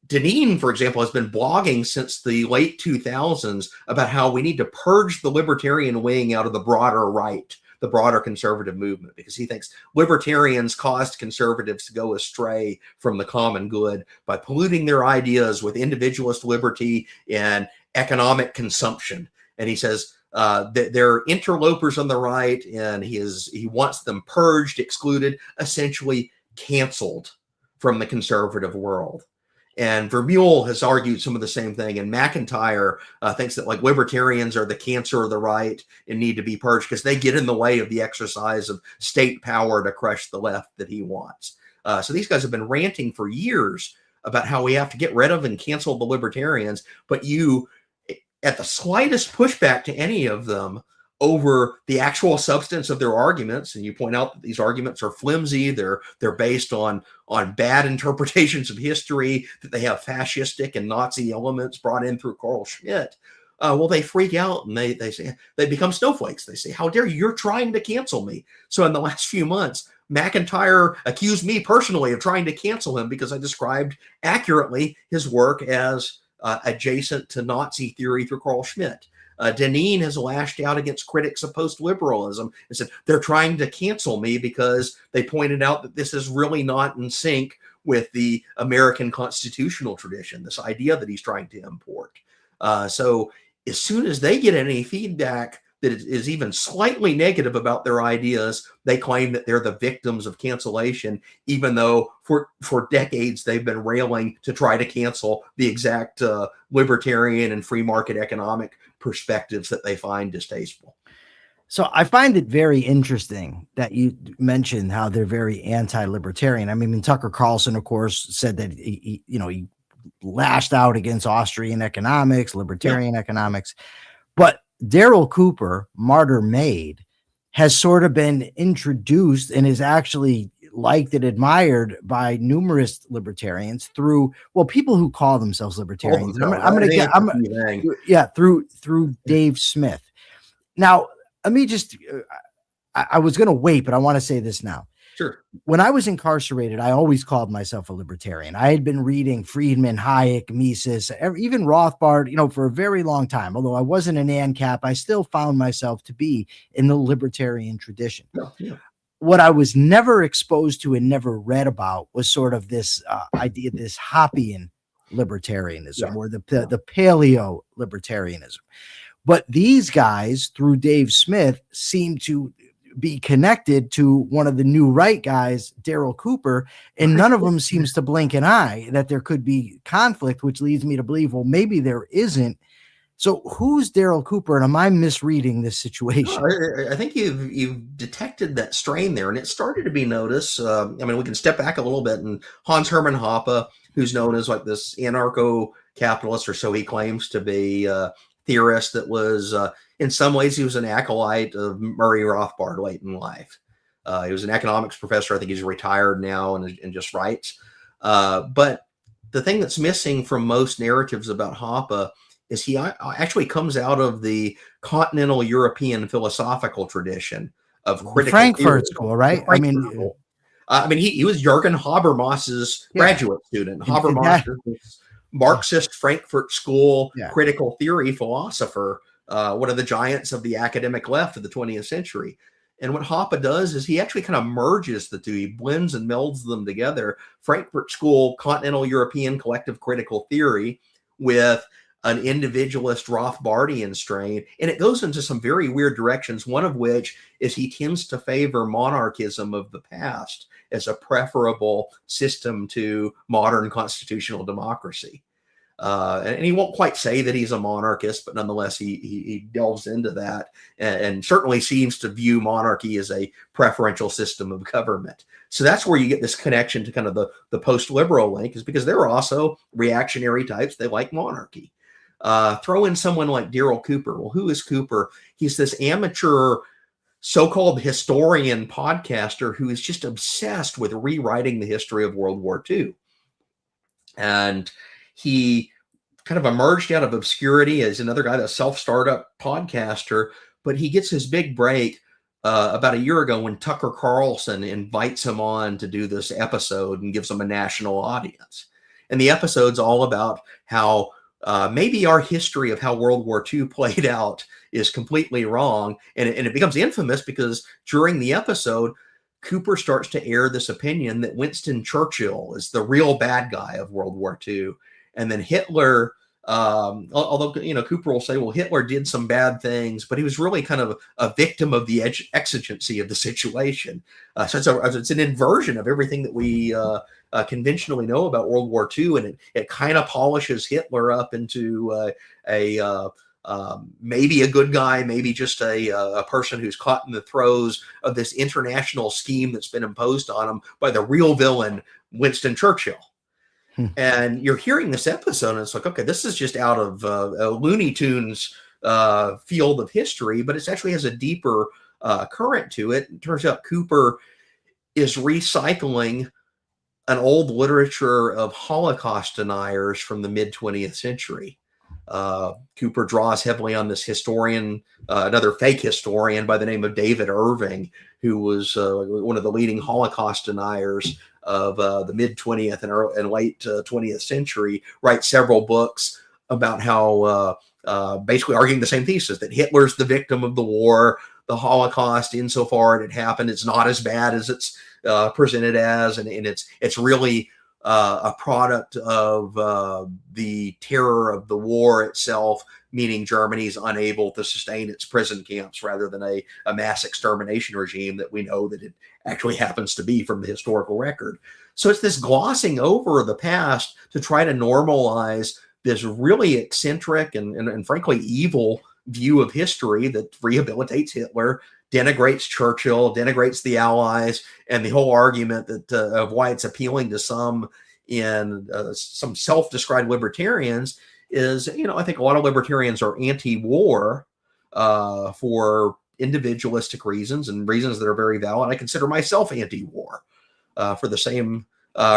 Speaker 4: Deneen, for example, has been blogging since the late 2000s about how we need to purge the libertarian wing out of the broader right, the broader conservative movement, because he thinks libertarians caused conservatives to go astray from the common good by polluting their ideas with individualist liberty and economic consumption. And he says that they're interlopers on the right, and he wants them purged, excluded, essentially canceled from the conservative world. And Vermeule has argued some of the same thing. And McIntyre thinks that like libertarians are the cancer of the right and need to be purged because they get in the way of the exercise of state power to crush the left that he wants. So these guys have been ranting for years about how we have to get rid of and cancel the libertarians. But you, at the slightest pushback to any of them over the actual substance of their arguments, and you point out that these arguments are flimsy, they're based on bad interpretations of history, that they have fascistic and Nazi elements brought in through Carl Schmitt, well, they freak out and they say, they become snowflakes. They say, how dare you, you're trying to cancel me. So in the last few months, McIntyre accused me personally of trying to cancel him because I described accurately his work as adjacent to Nazi theory through Carl Schmitt. Deneen has lashed out against critics of post-liberalism and said they're trying to cancel me because they pointed out that this is really not in sync with the American constitutional tradition, this idea that he's trying to import. So as soon as they get any feedback that is even slightly negative about their ideas, they claim that they're the victims of cancellation, even though for decades they've been railing to try to cancel the exact libertarian and free market economic perspectives that they find distasteful.
Speaker 3: So I find it very interesting that you mentioned how they're very anti-libertarian. I mean, Tucker Carlson, of course, said that he lashed out against Austrian economics, libertarian economics, but Daryl Cooper, Martyr Made, has sort of been introduced and is actually liked and admired by numerous libertarians through, well, people who call themselves libertarians. Through Dave Smith. Now, let me just, I was going to wait, but I want to say this now.
Speaker 4: Sure.
Speaker 3: When I was incarcerated, I always called myself a libertarian. I had been reading Friedman, Hayek, Mises, even Rothbard, for a very long time. Although I wasn't an ANCAP, I still found myself to be in the libertarian tradition.
Speaker 4: Yeah.
Speaker 3: What I was never exposed to and never read about was sort of this idea, this Hoppian libertarianism or the paleo libertarianism. But these guys, through Dave Smith, seem to be connected to one of the new right guys, Daryl Cooper, and none of them seems to blink an eye that there could be conflict, which leads me to believe, well, maybe there isn't. So who's Daryl Cooper, and am I misreading this situation?
Speaker 4: No, I think you've detected that strain there, and it started to be noticed. I mean, we can step back a little bit, and Hans Hermann Hoppe, who's known as like this anarcho-capitalist, or so he claims to be, theorist that was, in some ways, he was an acolyte of Murray Rothbard late in life. He was an economics professor. I think he's retired now and just writes. But the thing that's missing from most narratives about Hoppe is he actually comes out of the continental European philosophical tradition of critical
Speaker 3: Frankfurt
Speaker 4: theory.
Speaker 3: School, right?
Speaker 4: I mean, he was Jürgen Habermas's graduate student. Habermas is Marxist Frankfurt School critical theory philosopher, one of the giants of the academic left of the 20th century. And what Hoppe does is he actually kind of merges the two. He blends and melds them together. Frankfurt School, continental European collective critical theory with an individualist Rothbardian strain. And it goes into some very weird directions, one of which is he tends to favor monarchism of the past as a preferable system to modern constitutional democracy. And he won't quite say that he's a monarchist, but nonetheless, he delves into that and certainly seems to view monarchy as a preferential system of government. So that's where you get this connection to kind of the post-liberal link, is because they're also reactionary types. They like monarchy. Throw in someone like Daryl Cooper. Well, who is Cooper? He's this amateur so-called historian podcaster who is just obsessed with rewriting the history of World War II. And he kind of emerged out of obscurity as another guy, a self-startup podcaster, but he gets his big break about a year ago when Tucker Carlson invites him on to do this episode and gives him a national audience. And the episode's all about how maybe our history of how World War II played out is completely wrong. And it becomes infamous because during the episode, Cooper starts to air this opinion that Winston Churchill is the real bad guy of World War II. And then Hitler, although, Cooper will say, well, Hitler did some bad things, but he was really kind of a victim of the exigency of the situation. So it's an inversion of everything that we conventionally know about World War II, and it kind of polishes Hitler up into maybe a good guy, maybe just a person who's caught in the throes of this international scheme that's been imposed on him by the real villain, Winston Churchill. And you're hearing this episode, and it's like, okay, this is just out of a Looney Tunes field of history, but it actually has a deeper current to it. It turns out Cooper is recycling an old literature of Holocaust deniers from the mid-20th century. Cooper draws heavily on this historian, another fake historian by the name of David Irving, who was one of the leading Holocaust deniers of the mid-20th and late 20th century, writes several books about how basically arguing the same thesis, that Hitler's the victim of the war, the Holocaust, insofar it had happened, it's not as bad as it's presented as, and it's really a product of the terror of the war itself, meaning Germany's unable to sustain its prison camps rather than a mass extermination regime that we know that it actually happens to be from the historical record. So it's this glossing over the past to try to normalize this really eccentric and frankly evil view of history that rehabilitates Hitler, denigrates Churchill, denigrates the Allies, and the whole argument that of why it's appealing to some in some self-described libertarians is, I think a lot of libertarians are anti-war for individualistic reasons and reasons that are very valid. I consider myself anti-war for the same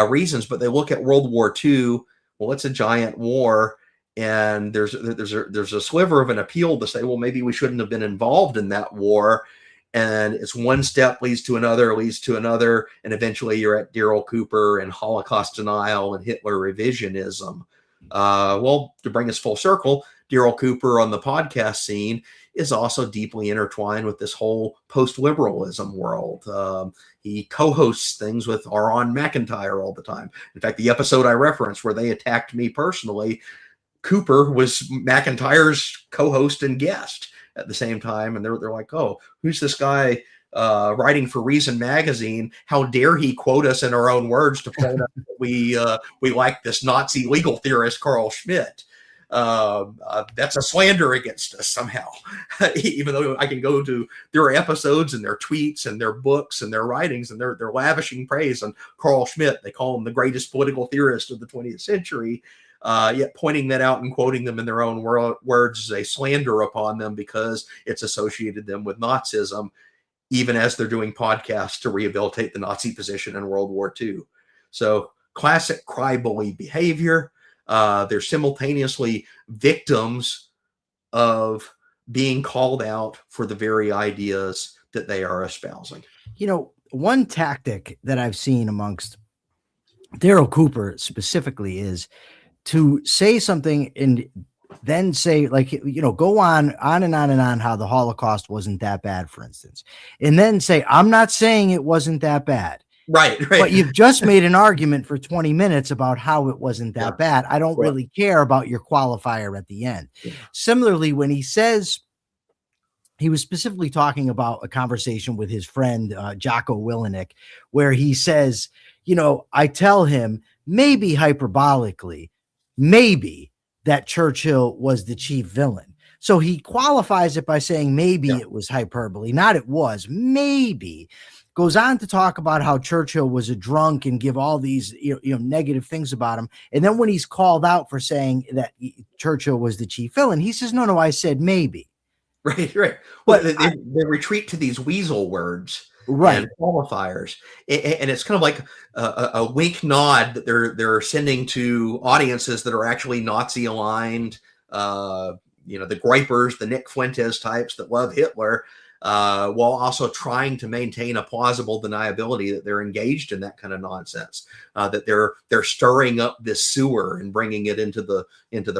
Speaker 4: reasons, but they look at World War II. Well, it's a giant war, and there's a sliver of an appeal to say, well, maybe we shouldn't have been involved in that war. And it's one step leads to another, and eventually you're at Daryl Cooper and Holocaust denial and Hitler revisionism. Well, to bring us full circle, Daryl Cooper on the podcast scene is also deeply intertwined with this whole post-liberalism world. He co-hosts things with Aaron McIntyre all the time. In fact, the episode I referenced where they attacked me personally, Cooper was McIntyre's co-host and guest at the same time. And they're like, oh, who's this guy writing for Reason magazine, how dare he quote us in our own words to point out that we like this Nazi legal theorist Carl Schmitt. That's a slander against us somehow, even though I can go to their episodes and their tweets and their books and their writings, and they're lavishing praise on Carl Schmitt. They call him the greatest political theorist of the 20th century. Yet pointing that out and quoting them in their own words is a slander upon them because it's associated them with Nazism, even as they're doing podcasts to rehabilitate the Nazi position in World War II. So classic cry-bully behavior. They're simultaneously victims of being called out for the very ideas that they are espousing.
Speaker 3: You know, one tactic that I've seen amongst Daryl Cooper specifically is to say something and then say, like, you know, go on and on and on how the Holocaust wasn't that bad, for instance, and then say, I'm not saying it wasn't that bad.
Speaker 4: Right.
Speaker 3: But you've just made an argument for 20 minutes about how it wasn't that bad. I don't really care about your qualifier at the end. Yeah. Similarly, when he says, he was specifically talking about a conversation with his friend, Jocko Willenick, where he says, you know, I tell him, maybe hyperbolically, maybe that Churchill was the chief villain. So he qualifies it by saying maybe it was hyperbole, not it was, maybe. Goes on to talk about how Churchill was a drunk and give all these negative things about him. And then when he's called out for saying that Churchill was the chief villain, he says, no, I said maybe.
Speaker 4: Right. Well, they retreat to these weasel words, right, and qualifiers, and it's kind of like a wink nod that they're sending to audiences that are actually Nazi aligned. The gripers, the Nick Fuentes types that love Hitler, while also trying to maintain a plausible deniability that they're engaged in that kind of nonsense, that they're stirring up this sewer and bringing it into the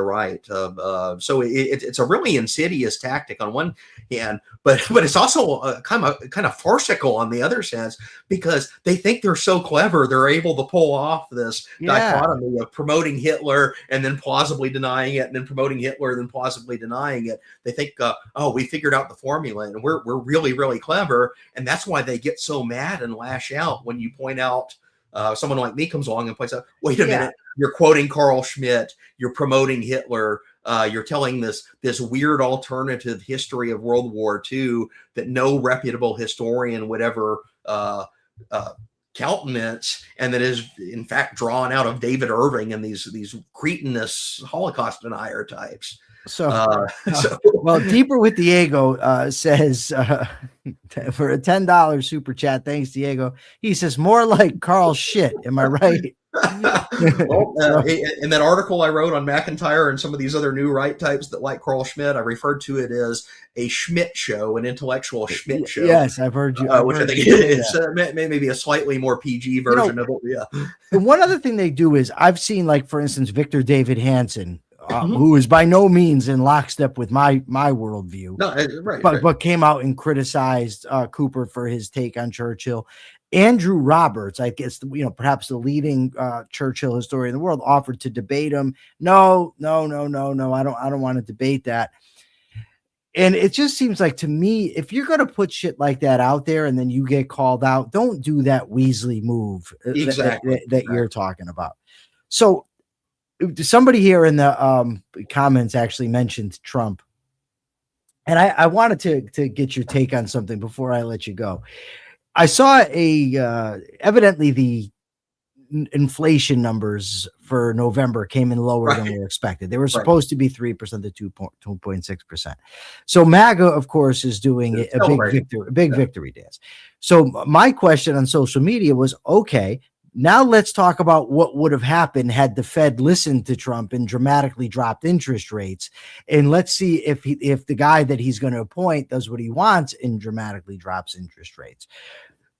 Speaker 4: right. So it's a really insidious tactic on one hand, but it's also kind of farcical on the other sense, because they think they're so clever they're able to pull off this dichotomy of promoting Hitler and then plausibly denying it, and then promoting Hitler and then plausibly denying it. They think, we figured out the formula and we're really, really clever, and that's why they get so mad and lash out when you point out, someone like me comes along and points out, wait a minute, you're quoting Carl Schmitt, you're promoting Hitler, you're telling this weird alternative history of World War II that no reputable historian would ever countenance, and that is in fact drawn out of David Irving and these cretinous Holocaust denier types.
Speaker 3: Well, Deeper with Diego says for a $10 super chat, thanks Diego. He says more like Carl Shit. Am I right?
Speaker 4: Well, in that article I wrote on McIntyre and some of these other new right types that like Carl Schmitt, I referred to it as a Schmitt show, an intellectual Schmitt show.
Speaker 3: Yes, I've heard you.
Speaker 4: Which I think is maybe a slightly more PG version of it. Yeah.
Speaker 3: And one other thing they do is I've seen, like, for instance, Victor David Hansen, who is by no means in lockstep with my worldview, but came out and criticized Cooper for his take on Churchill. Andrew Roberts, I guess, perhaps the leading Churchill historian in the world, offered to debate him. No. I don't want to debate that. And it just seems like, to me, if you're going to put shit like that out there and then you get called out, don't do that Weasley move that you're talking about. So somebody here in the comments actually mentioned Trump. And I wanted to get your take on something before I let you go. I saw evidently the inflation numbers for November came in lower than we were expected. They were supposed to be 3% to 2.6%. So MAGA, of course, is doing a big victory dance. So my question on social media was, okay, now let's talk about what would have happened had the Fed listened to Trump and dramatically dropped interest rates. And let's see if the guy that he's going to appoint does what he wants and dramatically drops interest rates.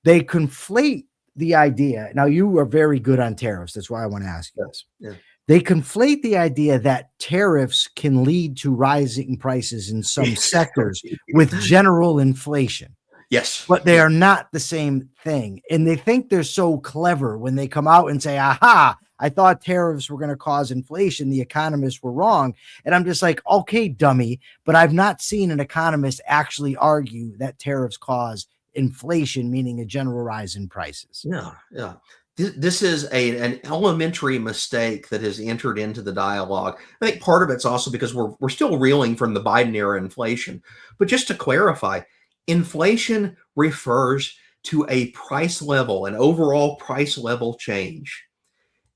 Speaker 3: They conflate the idea. Now, you are very good on tariffs. That's why I want to ask you this. Yeah. They conflate the idea that tariffs can lead to rising prices in some sectors with general inflation.
Speaker 4: Yes.
Speaker 3: But they are not the same thing. And they think they're so clever when they come out and say, aha, I thought tariffs were going to cause inflation. The economists were wrong. And I'm just like, okay, dummy. But I've not seen an economist actually argue that tariffs cause inflation, meaning a general rise in prices.
Speaker 4: Yeah, yeah. This is an elementary mistake that has entered into the dialogue. I think part of it's also because we're still reeling from the Biden era inflation. But just to clarify, inflation refers to a price level, an overall price level change.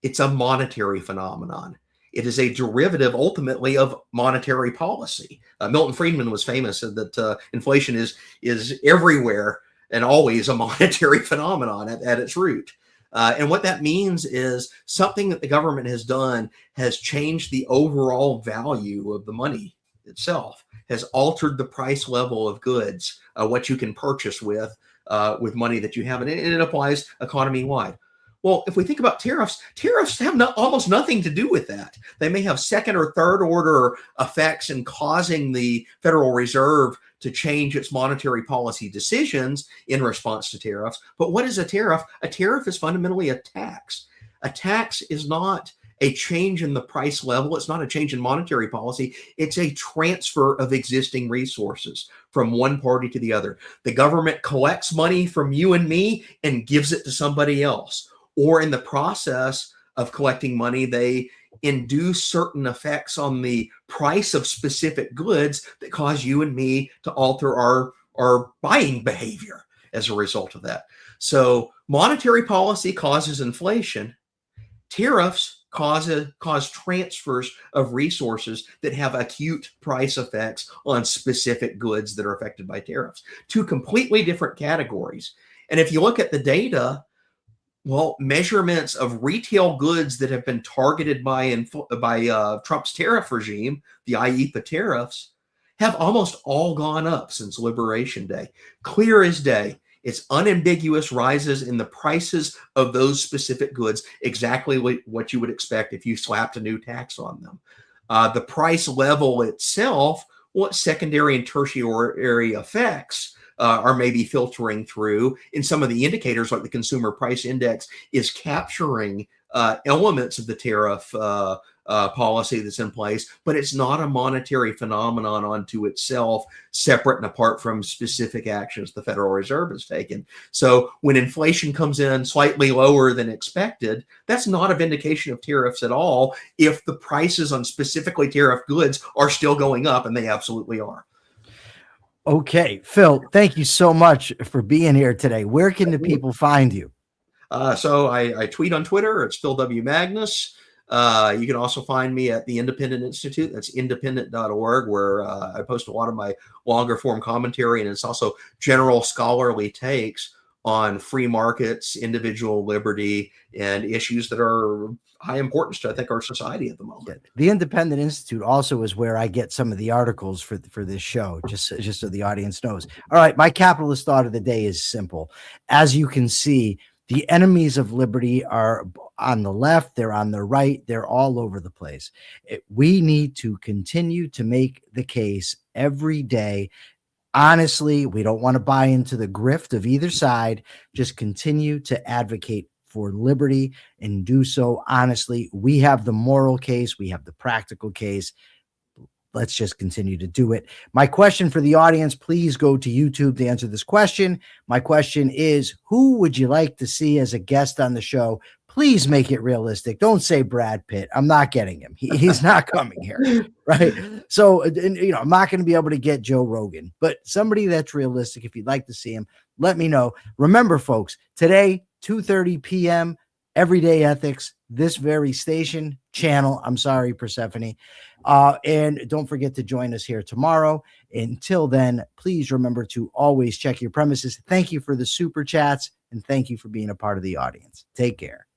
Speaker 4: It's a monetary phenomenon. It is a derivative, ultimately, of monetary policy. Milton Friedman was famous that inflation is everywhere and always a monetary phenomenon at its root. And what that means is something that the government has done has changed the overall value of the money itself, has altered the price level of goods, what you can purchase with money that you have. And it applies economy-wide. Well, if we think about tariffs have almost nothing to do with that. They may have second or third order effects in causing the Federal Reserve to change its monetary policy decisions in response to tariffs. But what is a tariff? A tariff is fundamentally a tax. A tax is not a change in the price level. It's not a change in monetary policy. It's a transfer of existing resources from one party to the other. The government collects money from you and me and gives it to somebody else. Or in the process of collecting money, they induce certain effects on the price of specific goods that cause you and me to alter our buying behavior as a result of that. So monetary policy causes inflation. Tariffs cause transfers of resources that have acute price effects on specific goods that are affected by tariffs. Two completely different categories. And if you look at the data, well, measurements of retail goods that have been targeted by Trump's tariff regime, the IEEPA tariffs, have almost all gone up since Liberation Day. Clear as day. It's unambiguous rises in the prices of those specific goods, exactly what you would expect if you slapped a new tax on them. The price level itself, what secondary and tertiary effects are maybe filtering through in some of the indicators, like the Consumer Price Index is capturing elements of the tariff policy that's in place, but it's not a monetary phenomenon unto itself, separate and apart from specific actions the Federal Reserve has taken. So when inflation comes in slightly lower than expected, that's not a vindication of tariffs at all if the prices on specifically tariff goods are still going up, and they absolutely are.
Speaker 3: Okay, Phil, thank you so much for being here today. Where can the people find you?
Speaker 4: So I tweet on Twitter. It's Phil W. Magness. You can also find me at the Independent Institute. That's independent.org, where I post a lot of my longer form commentary, and it's also general scholarly takes on free markets, individual liberty, and issues that are high importance to, I think, our society at the moment.
Speaker 3: The Independent Institute also is where I get some of the articles for this show, just so the audience knows. All right, my capitalist thought of the day is simple. As you can see, the enemies of liberty are on the left, they're on the right, they're all over the place. We need to continue to make the case every day. Honestly, we don't want to buy into the grift of either side. Just continue to advocate for liberty and do so honestly. We have the moral case, we have the practical case. Let's just continue to do it. My question for the audience, please go to YouTube to answer this question. My question is, who would you like to see as a guest on the show? Please make it realistic. Don't say Brad Pitt. I'm not getting him. He's not coming here, right? So, I'm not going to be able to get Joe Rogan, but somebody that's realistic. If you'd like to see him, let me know. Remember, folks, today, 2:30 p.m., Everyday Ethics, this very station, channel. I'm sorry, Persephone. And don't forget to join us here tomorrow. Until then, please remember to always check your premises. Thank you for the super chats, and thank you for being a part of the audience. Take care.